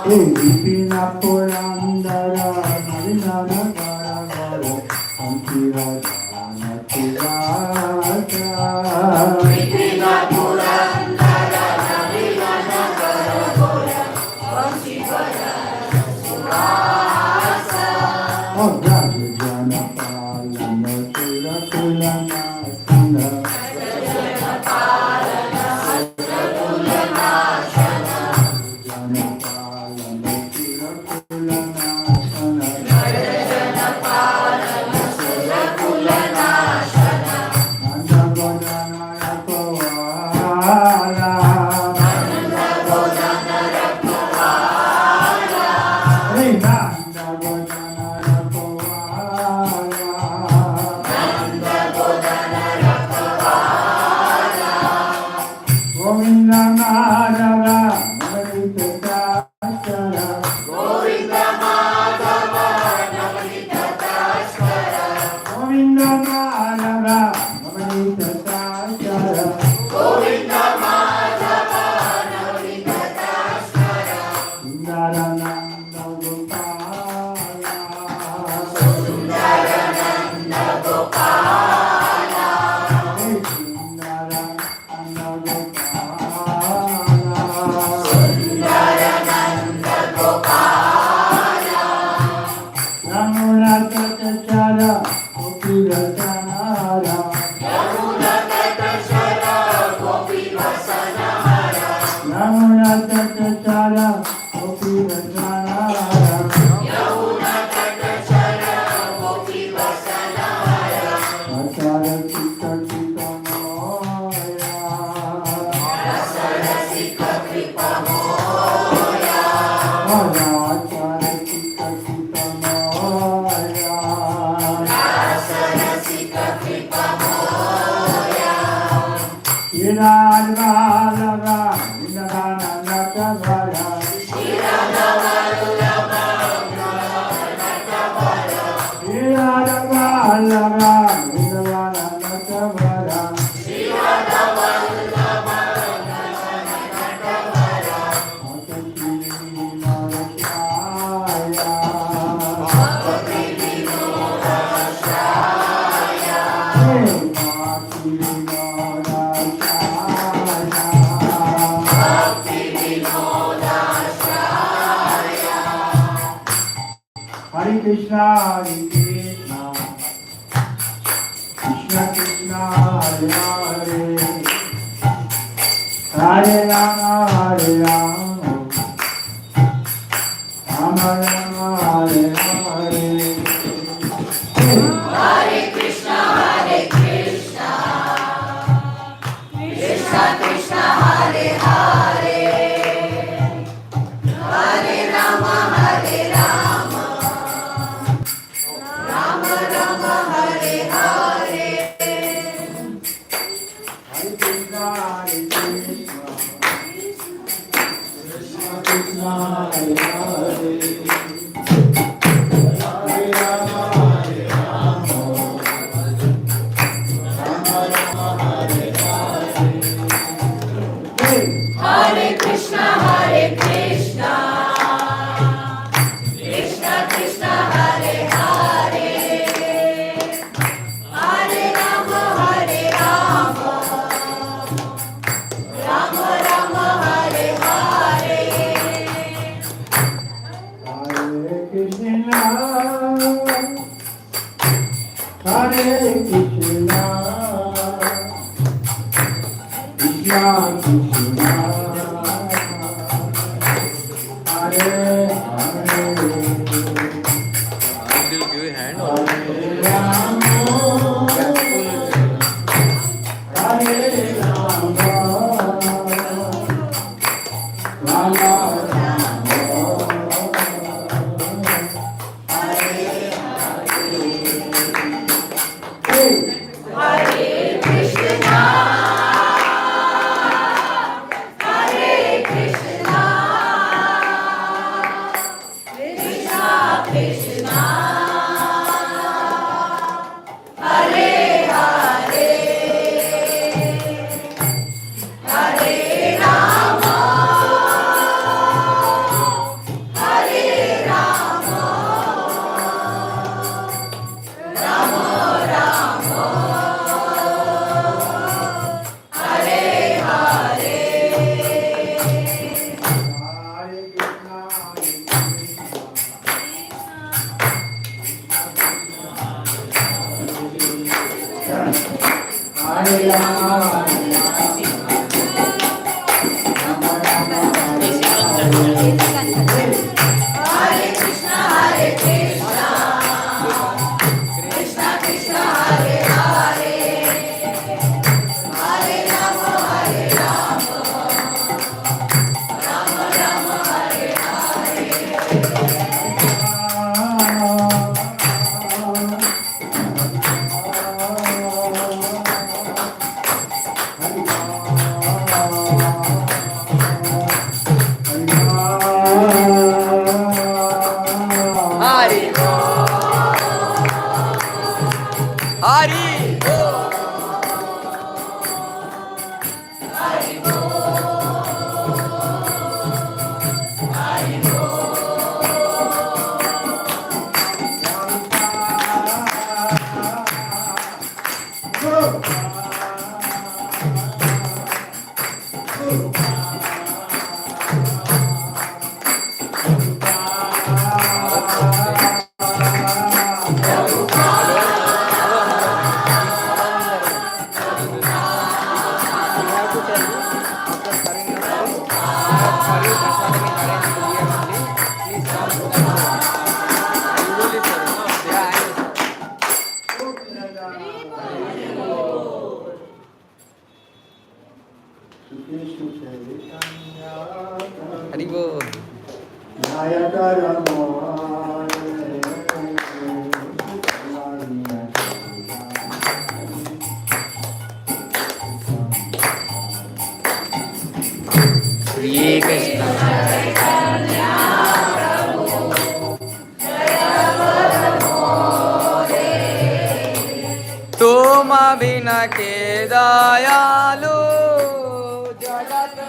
Hey, Vipina Purandara, Narinara Gara Gara, Antira Jana Tirata. Vipina Purandara, Narinara Gara Gara, Antira Jana. Oh, Raja Jana Palana, Sura Kulana, Sura. Jana Palana, Sura Kulana, Sura. Jana Palana, Sura Kulana, Sura. Jana Palana, Sura Kulana, Sura. Nanda Godana Rakovala. Nanda Godana Rakovala. Hey, Nanda Godana Rakovala. Nanda Godana Rakovala. Govinda Madhava, Navalita Taskara. Govinda Madhava, Navalita Taskara. Govinda Madhava, Navalita Taskara. Govinda Madhava, Navalita Taskara. Sundarananda Gopala. Sundarananda Gopala. Hey, Sundarananda Gopala. Sundarananda Gopala. Yamuna Tatachara, Gopi Rasanara. Yamuna Tatachara, Gopi Rasanara. Yamuna Tatachara, Gopi Rasanara. Yamuna Tatachara, Gopi Rasanara. Rasara Sika Sika Moya. Rasara Sika Sika Moya. Rasara Sika Sika Moya. Rasara Sika Sika Moya. Iradvalava, Inavananatavara. Iradvalava, Inavananatavara. Iradvalava, Inavananatavara. Iradvalava, Inavananatavara. Bhakti Vinodashaya. Bhakti Vinodashaya. Hey, Bhakti Vinodashaya. Bhakti Vinodashaya. Hare Krishna, Hare Krishna. Krishna Krishna, Hare Hare. Hare Rama, Hare Rama. Rama Rama, Hare Hare. Hare Krishna, Hare Krishna. Krishna Krishna, Hare Hare. Hare Rama, Hare Rama. Rama Rama, Hare Hare. Hare Krishna, Hare Krishna. Krishna Krishna, Hare Hare. Hare Rama, Hare Rama. Rama Rama, Hare Hare. Hey! Hare Krishna, Hare Krishna. Krishna Krishna, Hare Hare. Hare Rama, Hare Rama. Rama Rama, Hare Hare. Hare Krishna. Hare Krishna. Krishna Krishna. Hare Hare. Hare Rama. Hare Rama. Rama Rama. Hare Hare. Hey! Hare Krishna. Hare Krishna. तुम बिना के दयालु जगत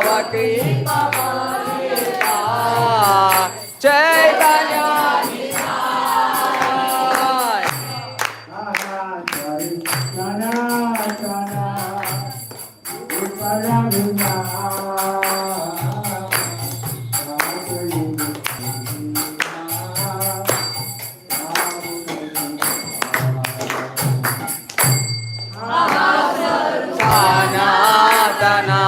Tava Kripa Palita Chaitanya Nitaya Nana Sana Uparamuna Sanatana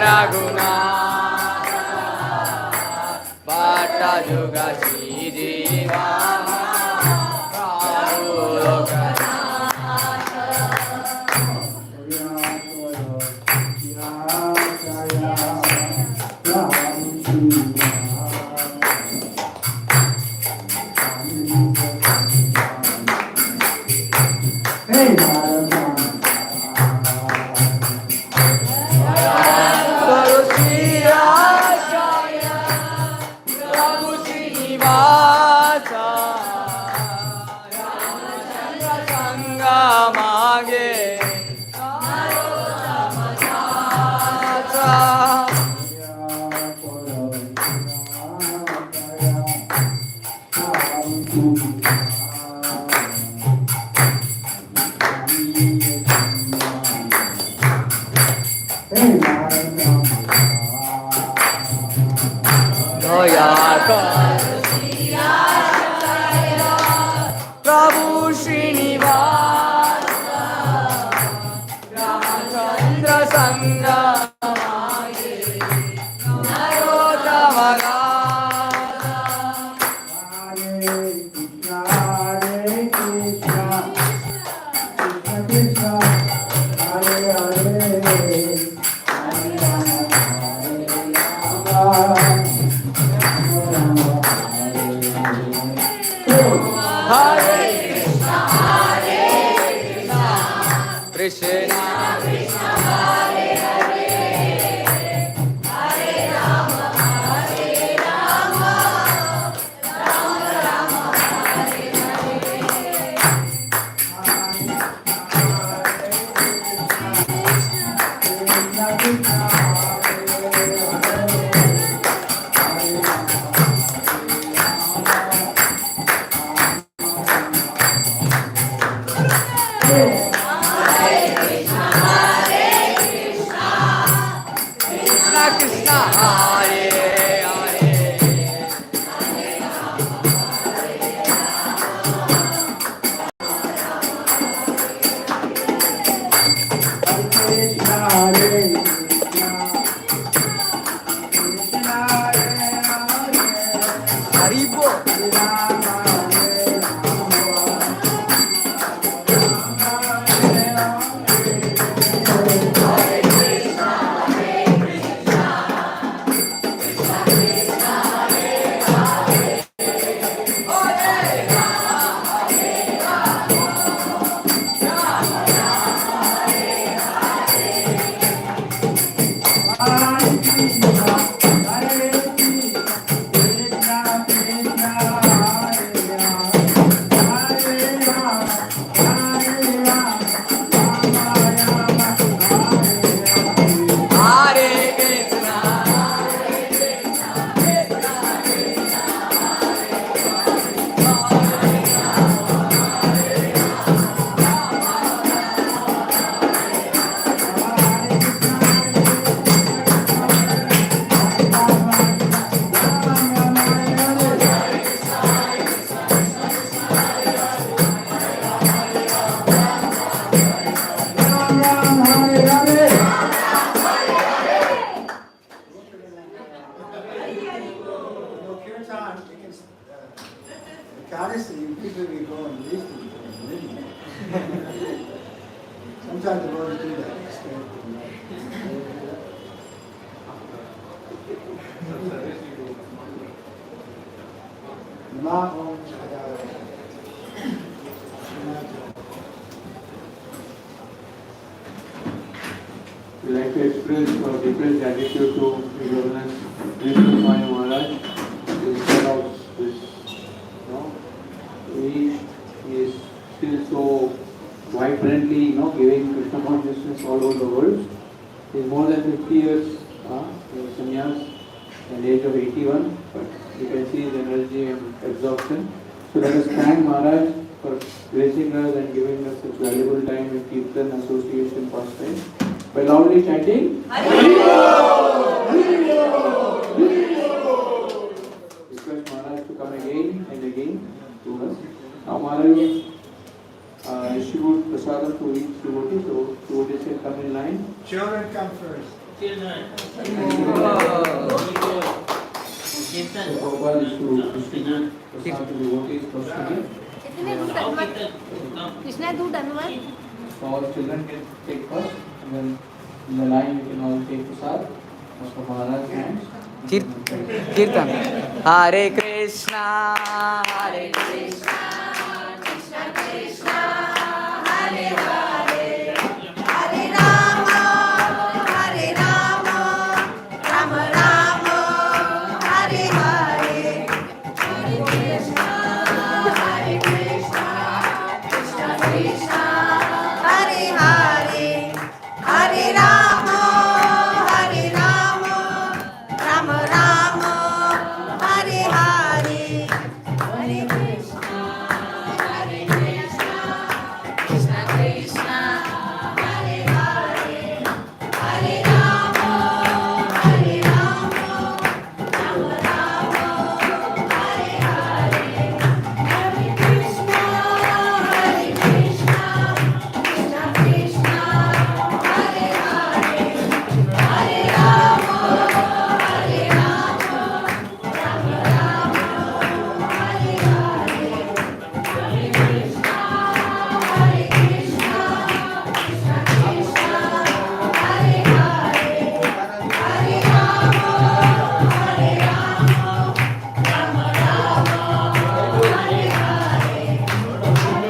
Raguna Bhatta Juga Sijiva Prabhu Srinivasa Ramachandra Sangha Narottama Krishna Krishna Hare Hare Hare Rama Hare Rama Rama Rama Hare Krishna Hare Hare Haribo Sometimes the Lord do that. Namo We like to express our deepest gratitude to His Holiness Vishnu Maharaj. Instead of this, he is still so vibrantly, giving Krishna consciousness all over the world. He is more than 50 years, he was sannyas at the age of 81, but you can see his energy and absorption. So let us thank Maharaj for gracing us and giving us such valuable time in Kirtan Association pastime by loudly chanting request Maharaj to come again and again to us. Now Maharaj distribute prasadam to each devotee, so devotees can come in line. Children come first. Prabhupada is to distribute prasadam to devotees personally. Krishna दूध Anwar So all children can take first, and then in the line you can all take prasad. After Maharaj hands. Kirtan. Hare Krishna, Hare Krishna, Krishna Krishna Hare Hare Hare Ram Ram Ram Hare Hare Hare Krishna Krishna Krishna Hare Hare Hare Ram Ram Ram Hare Hare Hare Krishna Krishna Krishna Hare Hare Hare Ram Ram Ram Hare Hare Hare Krishna Krishna Krishna Hare Hare Hare Ram Ram Ram Hare Hare Hare Krishna Krishna Krishna Hare Hare Hare Ram Ram Ram Hare Hare Hare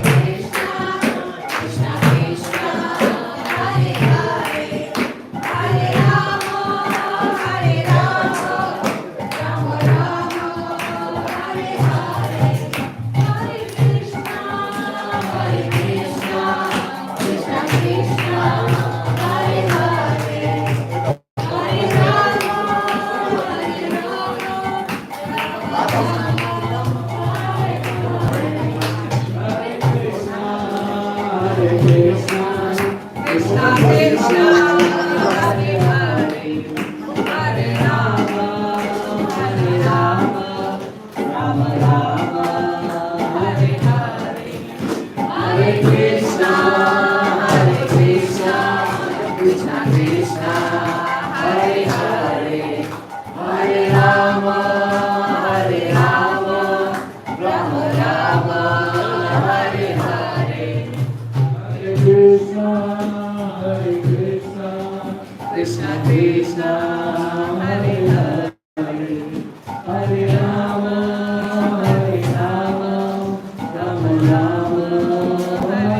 Krishna Krishna Krishna Hare Hare Hare Ram Ram Ram Hare Hare Hare Krishna Krishna Krishna Hare Hare Hare Ram Krishna Krishna Hare Hare Hare Ram Ram Ram Hare Hare Hare Krishna Krishna Krishna Hare Hare Hare Ram Ram Ram Hare Hare Hare Krishna, Krishna Krishna Hare Hare Hare Ram Ram Ram Hare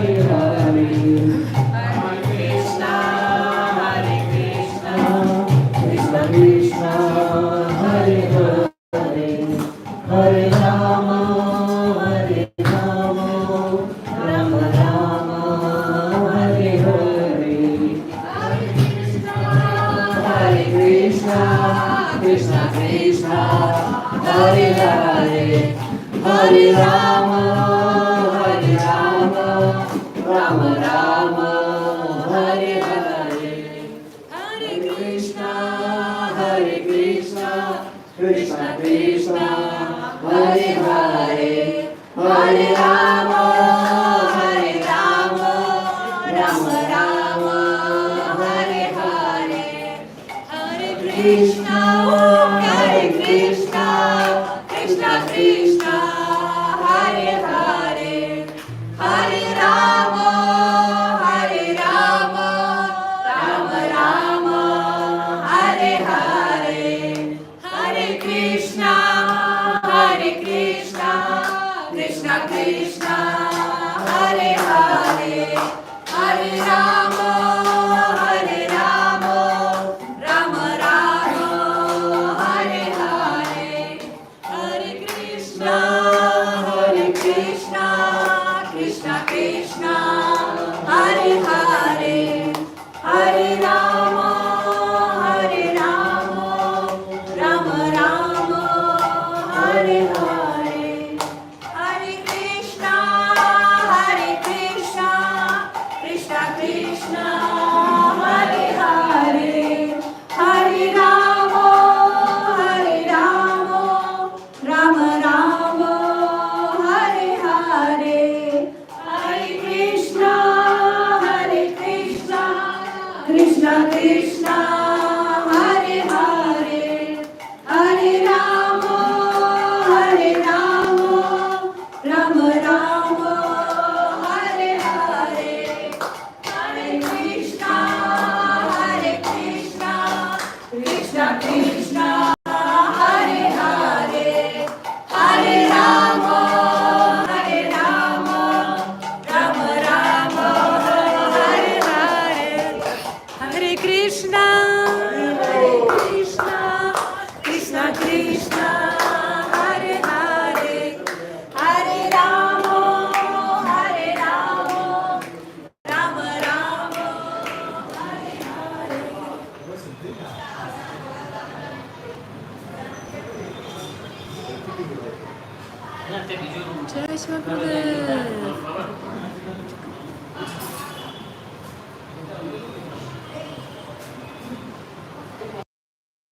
Jai Shri Gurudev.